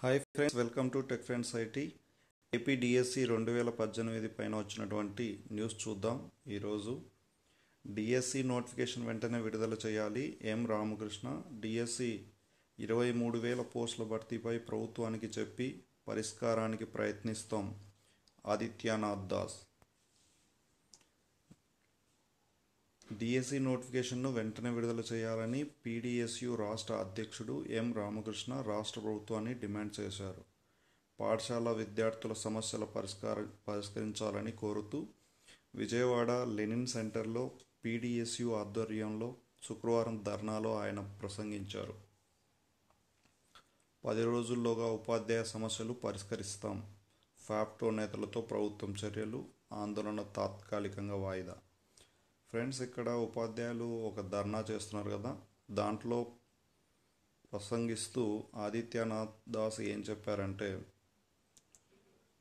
Hi friends, welcome to tech friends IT. AP DSC 2018 పైన వచ్చినటువంటి news చూద్దాం. ఈరోజు డిఎస్సి నోటిఫికేషన్ వెంటనే విడుదల చేయాలి. రామకృష్ణ డిఎస్సి 23,000 పోస్టుల భర్తీపై ప్రభుత్వానికి చెప్పి పరిష్కారానికి ప్రయత్నిస్తాం. ఆదిత్యనాథ్ దాస్. డిఎస్సి నోటిఫికేషన్ను వెంటనే విడుదల చేయాలని పీడీఎస్యు రాష్ట్ర అధ్యక్షుడు రామకృష్ణ రాష్ట్ర ప్రభుత్వాన్ని డిమాండ్ చేశారు. పాఠశాల విద్యార్థుల సమస్యల పరిష్కరించాలని కోరుతూ విజయవాడ లెనిన్ సెంటర్లో పీడీఎస్యు ఆధ్వర్యంలో శుక్రవారం ధర్నాలో ఆయన ప్రసంగించారు. 10 రోజుల్లోగా ఉపాధ్యాయ సమస్యలు పరిష్కరిస్తాం. ఫ్యాప్టో నేతలతో ప్రభుత్వం చర్యలు, ఆందోళన తాత్కాలికంగా వాయిదా. ఫ్రెండ్స్, ఇక్కడ ఉపాధ్యాయులు ఒక ధర్నా చేస్తున్నారు కదా, దాంట్లో ప్రసంగిస్తూ ఆదిత్యనాథ్ దాస్ ఏం చెప్పారంటే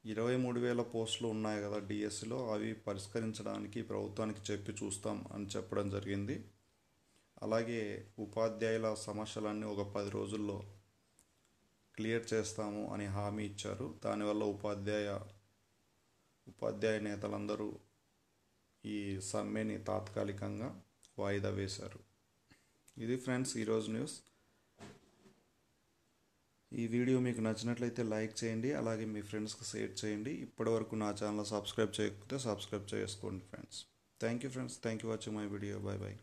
23,000 పోస్టులు ఉన్నాయి కదా డిఎస్సిలో, అవి పరిష్కరించడానికి ప్రభుత్వానికి చెప్పి చూస్తాం అని చెప్పడం జరిగింది. అలాగే ఉపాధ్యాయుల సమస్యలన్నీ ఒక 10 రోజుల్లో క్లియర్ చేస్తాము అని హామీ ఇచ్చారు. దానివల్ల ఉపాధ్యాయ నేతలందరూ ఈ సమ్మెని తాత్కాలికంగా వాయిదా వేశారు. ఇది ఫ్రెండ్స్ ఈరోజు న్యూస్. ఈ వీడియో మీకు నచ్చినట్లయితే లైక్ చేయండి, అలాగే మీ ఫ్రెండ్స్కి షేర్ చేయండి. ఇప్పటివరకు నా ఛానల్ సబ్స్క్రైబ్ చేయకపోతే సబ్స్క్రైబ్ చేసుకోండి friends. Thank you friends, thank you watching my video. By by.